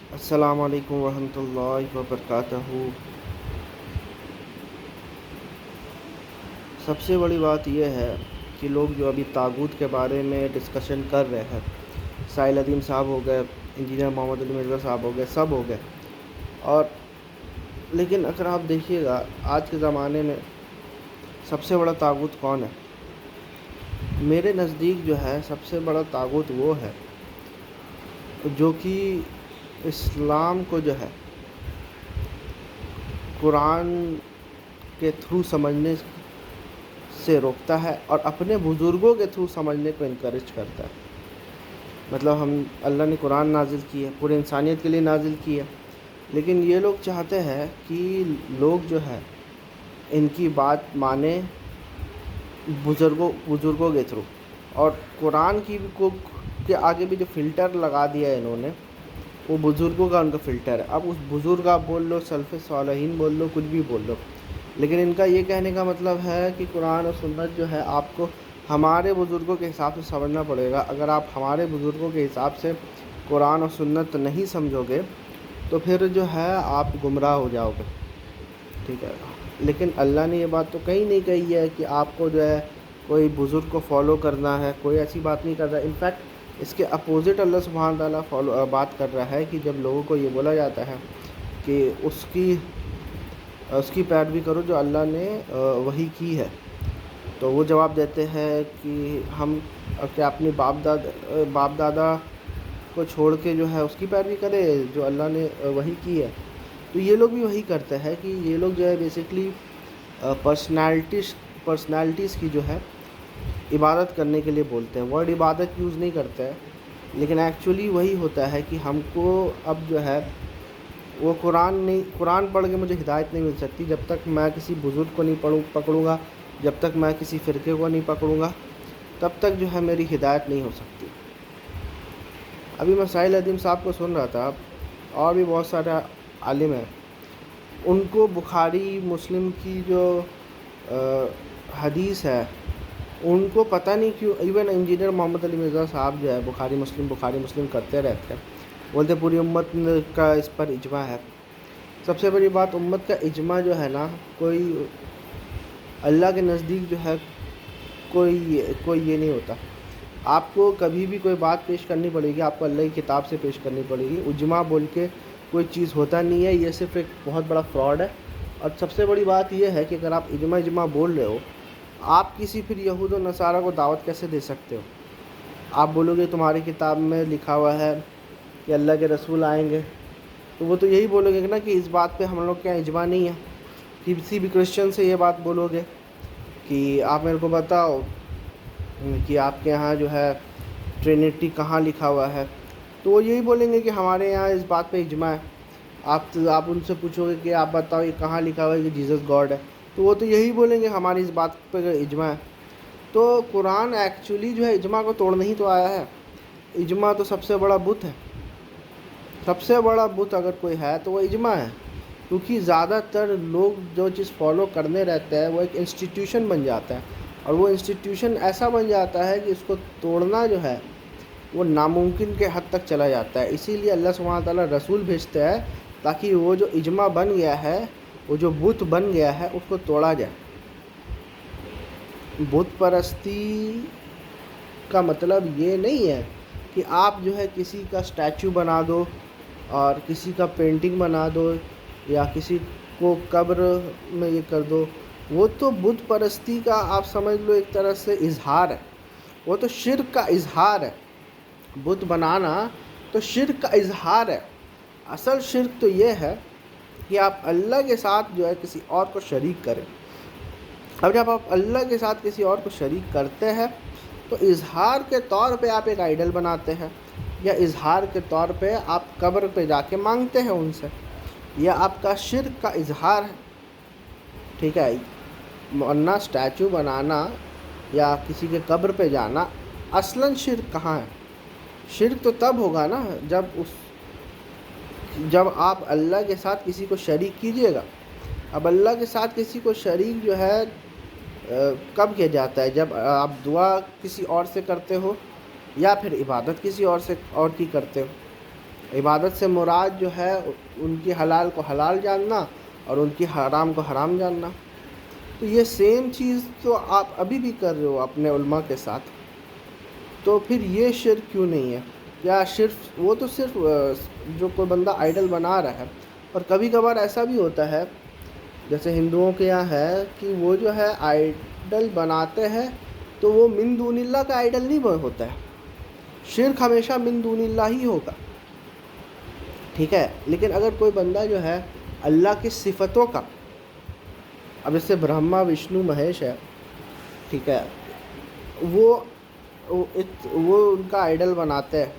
السلام علیکم ورحمۃ اللہ وبرکاتہ۔ سب سے بڑی بات یہ ہے کہ لوگ جو ابھی طاغوت کے بارے میں ڈسکشن کر رہے ہیں، سائل عدیم صاحب ہو گئے، انجینئر محمد علی مرزا صاحب ہو گئے، سب ہو گئے، اور لیکن اگر آپ دیکھیے گا آج کے زمانے میں سب سے بڑا طاغوت کون ہے؟ میرے نزدیک جو ہے سب سے بڑا طاغوت وہ ہے جو کہ اسلام کو جو ہے قرآن کے تھرو سمجھنے سے روکتا ہے اور اپنے بزرگوں کے تھرو سمجھنے کو انکریج کرتا ہے۔ مطلب اللہ نے قرآن نازل کی ہے، پورے انسانیت کے لیے نازل کی ہے، لیکن یہ لوگ چاہتے ہیں کہ لوگ جو ہے ان کی بات مانیں بزرگوں کے تھرو، اور قرآن کے آگے بھی جو فلٹر لگا دیا ہے انہوں نے، وہ بزرگوں کا ان کا فلٹر ہے۔ اب اس بزرگ آپ بول لو، سلف صالحین بول لو، کچھ بھی بول لو، لیکن ان کا یہ کہنے کا مطلب ہے کہ قرآن اور سنت جو ہے آپ کو ہمارے بزرگوں کے حساب سے سمجھنا پڑے گا۔ اگر آپ ہمارے بزرگوں کے حساب سے قرآن اور سنت نہیں سمجھو گے تو پھر جو ہے آپ گمراہ ہو جاؤ گے، ٹھیک ہے۔ لیکن اللہ نے یہ بات تو کہیں نہیں کہی ہے کہ آپ کو جو ہے کوئی بزرگ کو فالو کرنا ہے، کوئی ایسی بات نہیں کر رہا ہے۔ انفیکٹ اس کے اپوزٹ اللہ سبحانہ تعالیٰ بات کر رہا ہے کہ جب لوگوں کو یہ بولا جاتا ہے کہ اس کی پیروی کرو جو اللہ نے وحی کی ہے، تو وہ جواب دیتے ہیں کہ ہم کیا اپنے باپ دادا کو چھوڑ کے جو ہے اس کی پیروی کرے جو اللہ نے وحی کی ہے؟ تو یہ لوگ بھی وہی کرتے ہیں کہ یہ لوگ جو ہے بیسکلی پرسنالٹیز کی جو ہے عبادت کرنے کے لیے بولتے ہیں، ورڈ عبادت یوز نہیں کرتے ہیں، لیکن ایکچولی وہی ہوتا ہے کہ ہم کو اب جو ہے وہ قرآن پڑھ کے مجھے ہدایت نہیں مل سکتی جب تک میں کسی بزرگ کو نہیں پکڑوں گا، جب تک میں کسی فرقے کو نہیں پکڑوں گا، تب تک جو ہے میری ہدایت نہیں ہو سکتی۔ ابھی میں سائل عدیم صاحب کو سن رہا تھا، اور بھی بہت سارے عالم ہیں، ان کو بخاری مسلم کی جو حدیث ہے ان کو پتہ نہیں کیوں، ایون انجینئر محمد علی مرزا صاحب جو ہے بخاری مسلم کرتے رہتے ہیں، بولتے پوری امت کا اس پر اجماع ہے۔ سب سے بڑی بات، امت کا اجماع جو ہے نا، کوئی اللہ کے نزدیک جو ہے کوئی یہ نہیں ہوتا۔ آپ کو کبھی بھی کوئی بات پیش کرنی پڑے گی، آپ کو اللہ کی کتاب سے پیش کرنی پڑے گی۔ اجماع بول کے کوئی چیز ہوتا نہیں ہے، یہ صرف ایک بہت بڑا فراڈ ہے۔ اور سب سے بڑی بات یہ ہے کہ اگر آپ اجماع بول رہے ہو، آپ کسی پھر یہود و نصارہ کو دعوت کیسے دے سکتے ہو؟ آپ بولو گے تمہاری کتاب میں لکھا ہوا ہے کہ اللہ کے رسول آئیں گے، تو وہ تو یہی بولو گے نا کہ اس بات پہ ہم لوگ کے یہاں اجماع نہیں ہے۔ کسی بھی کرسچن سے یہ بات بولو گے کہ آپ میرے کو بتاؤ کہ آپ کے یہاں جو ہے ٹرینٹی کہاں لکھا ہوا ہے، تو وہ یہی بولیں گے کہ ہمارے یہاں اس بات پہ اجماع ہے۔ آپ ان سے پوچھو گے کہ آپ بتاؤ یہ کہاں لکھا ہوا ہے کہ جیزس گاڈ ہے، تو وہ تو یہی بولیں گے ہماری اس بات پہ اجماع ہے۔ تو قرآن ایکچولی جو ہے اجماع کو توڑنے ہی تو آیا ہے۔ اجماع تو سب سے بڑا بت ہے، سب سے بڑا بت اگر کوئی ہے تو وہ اجماع ہے، کیونکہ زیادہ تر لوگ جو چیز فالو کرنے رہتے ہیں وہ ایک انسٹیٹیوشن بن جاتا ہے، اور وہ انسٹیٹیوشن ایسا بن جاتا ہے کہ اس کو توڑنا جو ہے وہ ناممکن کے حد تک چلا جاتا ہے۔ اسی لیے اللہ سبحانہ تعالیٰ رسول بھیجتے ہیں تاکہ وہ جو اجماع بن گیا ہے، وہ جو بت بن گیا ہے، اس کو توڑا جائے۔ بت پرستی کا مطلب یہ نہیں ہے کہ آپ جو ہے کسی کا اسٹیچو بنا دو اور کسی کا پینٹنگ بنا دو یا کسی کو قبر میں یہ کر دو۔ وہ تو بت پرستی کا آپ سمجھ لو ایک طرح سے اظہار ہے، وہ تو شرک کا اظہار ہے۔ بت بنانا تو شرک کا اظہار ہے۔ اصل شرک تو یہ ہے کہ آپ اللہ کے ساتھ جو ہے کسی اور کو شریک کریں۔ اب جب آپ اللہ کے ساتھ کسی اور کو شریک کرتے ہیں تو اظہار کے طور پہ آپ ایک آئیڈل بناتے ہیں، یا اظہار کے طور پہ آپ قبر پہ جا کے مانگتے ہیں ان سے، یا آپ کا شرک کا اظہار ہے، ٹھیک ہے۔ ورنہ اسٹیچو بنانا یا کسی کے قبر پہ جانا اصلاً شرک کہاں ہے؟ شرک تو تب ہوگا نا جب آپ اللہ کے ساتھ کسی کو شریک کیجئے گا۔ اب اللہ کے ساتھ کسی کو شریک جو ہے کب کیا جاتا ہے؟ جب آپ دعا کسی اور سے کرتے ہو یا پھر عبادت کسی اور کی کرتے ہو۔ عبادت سے مراد جو ہے ان کی حلال کو حلال جاننا اور ان کی حرام کو حرام جاننا. تو یہ سیم چیز تو آپ ابھی بھی کر رہے ہو اپنے علماء کے ساتھ، تو پھر یہ شرک کیوں نہیں ہے؟ یا صرف وہ تو صرف جو کوئی بندہ آئیڈل بنا رہا ہے. اور کبھی کبھار ایسا بھی ہوتا ہے جیسے ہندوؤں کے یہاں ہے کہ وہ جو ہے آئیڈل بناتے ہیں تو وہ من دون اللہ کا آئیڈل نہیں ہوتا ہے، شرک ہمیشہ من دون اللہ ہی ہوگا. ٹھیک ہے، لیکن اگر کوئی بندہ جو ہے اللہ کی صفتوں کا، اب جیسے برہما وشنو مہیش ہے، ٹھیک ہے، وہ ان کا آئیڈل بناتے ہیں.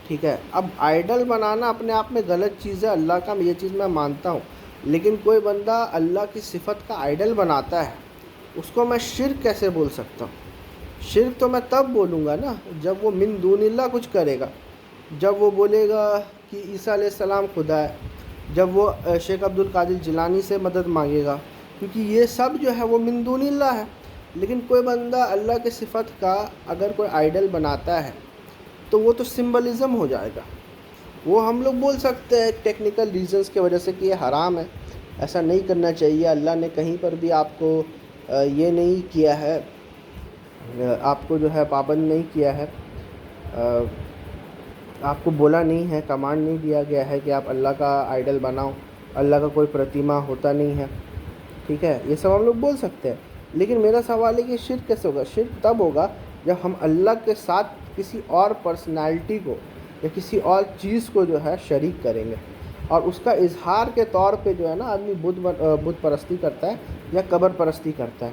ٹھیک ہے، اب آئیڈل بنانا اپنے آپ میں غلط چیز ہے اللہ کا، یہ چیز میں مانتا ہوں. لیکن کوئی بندہ اللہ کی صفت کا آئیڈل بناتا ہے، اس کو میں شرک کیسے بول سکتا ہوں؟ شرک تو میں تب بولوں گا نا جب وہ من دون اللہ کچھ کرے گا، جب وہ بولے گا کہ عیسیٰ علیہ السلام خدا ہے، جب وہ شیخ عبد القادر جیلانی سے مدد مانگے گا، کیونکہ یہ سب جو ہے وہ من دون اللہ ہے. لیکن کوئی بندہ اللہ کی صفت کا اگر کوئی آئیڈل بناتا ہے تو وہ تو سمبلزم ہو جائے گا. وہ ہم لوگ بول سکتے ہیں ٹیکنیکل ریزنز کی وجہ سے کہ یہ حرام ہے، ایسا نہیں کرنا چاہیے، اللہ نے کہیں پر بھی آپ کو یہ نہیں کیا ہے، آپ کو جو ہے پابند نہیں کیا ہے، آپ کو بولا نہیں ہے، کمانڈ نہیں دیا گیا ہے کہ آپ اللہ کا آئیڈل بناؤ، اللہ کا کوئی پرتیما ہوتا نہیں ہے. ٹھیک ہے، یہ سب ہم لوگ بول سکتے ہیں. لیکن میرا سوال ہے کہ شرک کیسے ہوگا؟ شرک تب ہوگا جب ہم اللہ کے ساتھ کسی اور پرسنالٹی کو یا کسی اور چیز کو جو ہے شریک کریں گے، اور اس کا اظہار کے طور پہ جو ہے نا آدمی بت پرستی کرتا ہے یا قبر پرستی کرتا ہے.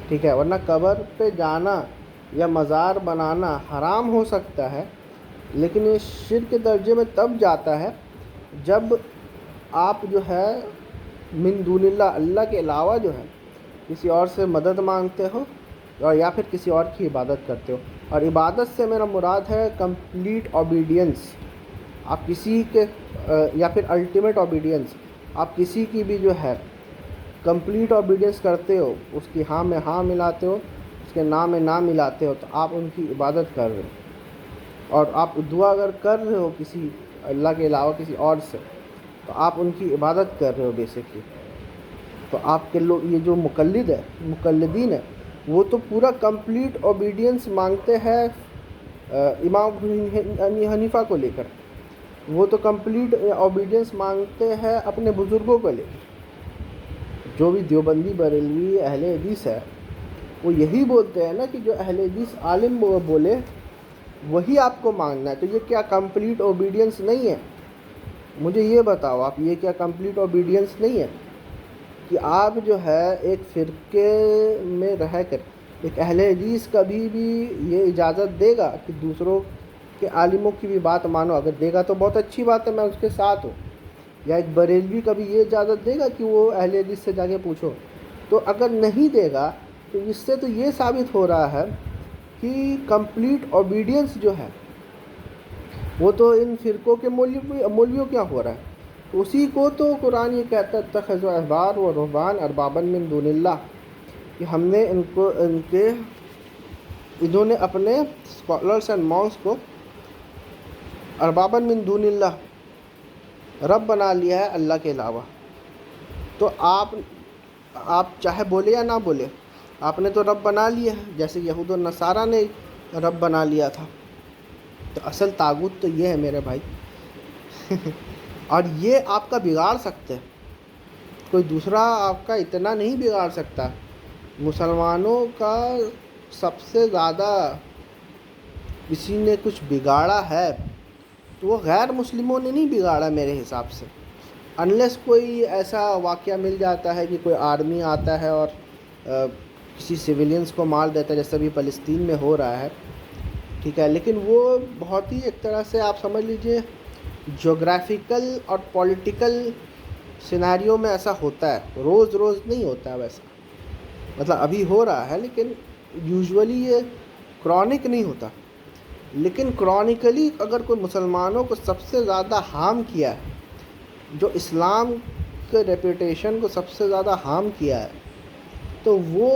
ٹھیک ہے، ورنہ قبر پہ جانا یا مزار بنانا حرام ہو سکتا ہے، لیکن یہ شرک کے درجے میں تب جاتا ہے جب آپ جو ہے من دون اللہ، اللہ کے علاوہ جو ہے کسی اور سے مدد مانگتے ہو اور یا پھر کسی اور کی عبادت کرتے ہو. اور عبادت سے میرا مراد ہے کمپلیٹ اوبیڈینس. آپ کسی کے یا پھر الٹیمیٹ اوبیڈینس، آپ کسی کی بھی جو ہے کمپلیٹ اوبیڈینس کرتے ہو، اس کی ہاں میں ہاں ملاتے ہو، اس کے نہ میں نہ ملاتے ہو، تو آپ ان کی عبادت کر رہے ہو. اور آپ دعا اگر کر رہے ہو کسی اللہ کے علاوہ کسی اور سے، تو آپ ان کی عبادت کر رہے ہو بیسکلی. تو آپ کے لوگ یہ جو مقلدین ہیں وہ تو پورا کمپلیٹ اوبیڈینس مانگتے ہیں امام ابو حنیفہ کو لے کر، وہ تو کمپلیٹ اوبیڈینس مانگتے ہیں اپنے بزرگوں کو لے کر. جو بھی دیوبندی بریلوی اہل حدیث ہے وہ یہی بولتے ہیں نا کہ جو اہل حدیث عالم بولے وہی آپ کو مانگنا ہے. تو یہ کیا کمپلیٹ اوبیڈینس نہیں ہے؟ مجھے یہ بتاؤ آپ، یہ کیا کمپلیٹ اوبیڈینس نہیں ہے کہ آپ جو ہے ایک فرقے میں رہ کر ایک اہل حدیث کبھی بھی یہ اجازت دے گا کہ دوسروں کے عالموں کی بھی بات مانو؟ اگر دے گا تو بہت اچھی بات ہے، میں اس کے ساتھ ہوں. یا ایک بریلوی کبھی یہ اجازت دے گا کہ وہ اہل حدیث سے جا کے پوچھو؟ تو اگر نہیں دے گا تو اس سے تو یہ ثابت ہو رہا ہے کہ کمپلیٹ اوبیڈینس جو ہے وہ تو ان فرقوں کے مولویوں کیا ہو رہا ہے. اسی کو تو قرآن یہ کہتا ہے اتخذوا احبار و رہبان اربابا من دون اللہ، کہ ہم نے انہوں نے اپنے اسکالرس اینڈ مونکس کو اربابا من دون اللہ، رب بنا لیا ہے اللہ کے علاوہ. تو آپ چاہے بولے یا نہ بولے، آپ نے تو رب بنا لیا ہے، جیسے یہود و نصارہ نے رب بنا لیا تھا. تو اصل طاغوت تو یہ ہے میرے بھائی. اور یہ آپ کا بگاڑ سکتے ہیں، کوئی دوسرا آپ کا اتنا نہیں بگاڑ سکتا. مسلمانوں کا سب سے زیادہ کسی نے کچھ بگاڑا ہے تو وہ غیر مسلموں نے نہیں بگاڑا میرے حساب سے، انلیس کوئی ایسا واقعہ مل جاتا ہے کہ کوئی آرمی آتا ہے اور کسی سویلینز کو مار دیتا ہے، جیسے ابھی فلسطین میں ہو رہا ہے. ٹھیک ہے، لیکن وہ بہت ہی ایک طرح سے آپ سمجھ لیجئے جغرافیکل اور پولیٹیکل سیناریو میں ایسا ہوتا ہے، روز روز نہیں ہوتا ہے ویسا. مطلب ابھی ہو رہا ہے لیکن یوزولی یہ کرونک نہیں ہوتا. لیکن کرونیکلی اگر کوئی مسلمانوں کو سب سے زیادہ ہارم کیا ہے، جو اسلام کے ریپوٹیشن کو سب سے زیادہ ہارم کیا ہے، تو وہ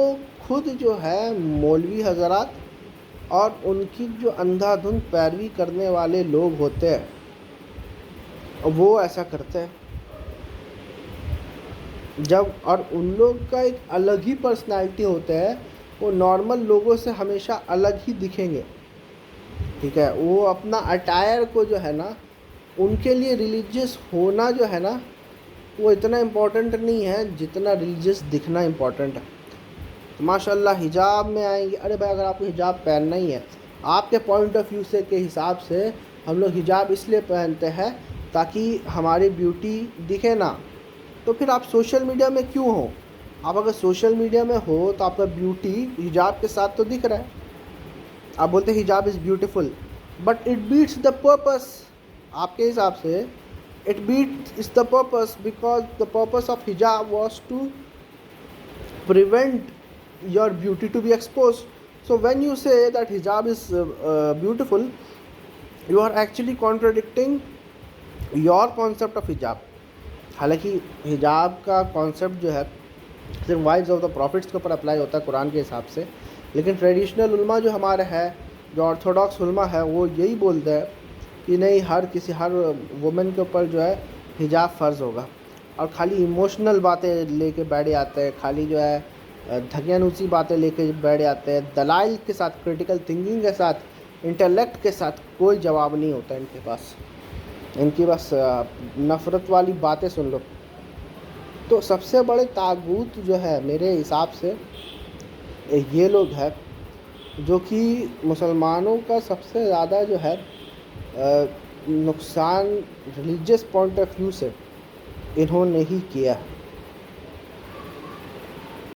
خود جو ہے مولوی حضرات اور ان کی جو اندھا دھند پیروی کرنے والے لوگ ہوتے ہیں. اور وہ ایسا کرتے ہیں جب، اور ان لوگ کا ایک الگ ہی پرسنالٹی ہوتا ہے، وہ نارمل لوگوں سے ہمیشہ الگ ہی دکھیں گے، ٹھیک ہے. وہ اپنا اٹائر کو جو ہے نا، ان کے لیے ریلیجیس ہونا جو ہے نا وہ اتنا امپورٹنٹ نہیں ہے جتنا ریلیجیس دکھنا امپورٹنٹ ہے. تو ماشاء اللہ حجاب میں آئیں گے، ارے بھائی اگر آپ کو حجاب پہننا ہی ہے، آپ کے پوائنٹ آف ویو سے کے حساب سے ہم لوگ حجاب اس لیے پہنتے ہیں تاکہ ہماری بیوٹی دکھے نا، تو پھر آپ سوشل میڈیا میں کیوں ہو؟ آپ اگر سوشل میڈیا میں ہو تو آپ کا بیوٹی حجاب کے ساتھ تو دکھ رہا ہے. آپ بولتے ہیں حجاب is beautiful, but it beats the purpose. آپ کے حساب سے it beats the purpose, because the purpose of حجاب was to prevent your beauty to be exposed. So when you say that hijab is beautiful, you are actually contradicting your concept of hijab. حالانکہ حجاب کا concept جو ہے صرف wives of the prophets کے اوپر apply ہوتا ہے قرآن کے حساب سے، لیکن ٹریڈیشنل علماء جو ہمارے ہے، جو آرتھوڈاکس علماء ہے، وہ یہی بولتے ہیں کہ نہیں، ہر وومن کے اوپر جو ہے حجاب فرض ہوگا. اور خالی ایموشنل باتیں لے کے بیٹھ جاتے ہیں، خالی جو ہے دھکیانوسی باتیں لے کے بیٹھ جاتے ہیں، دلائل کے ساتھ، کریٹیکل تھنکنگ کے ساتھ، انٹلیکٹ کے ساتھ کوئی جواب نہیں ہوتا ان کے پاس. ان کی بس نفرت والی باتیں سن لو. تو سب سے بڑے طاغوت جو ہے میرے حساب سے یہ لوگ ہیں جو کہ مسلمانوں کا سب سے زیادہ جو ہے نقصان ریلیجیس پوائنٹ آف ویو سے انہوں نے ہی کیا ہے.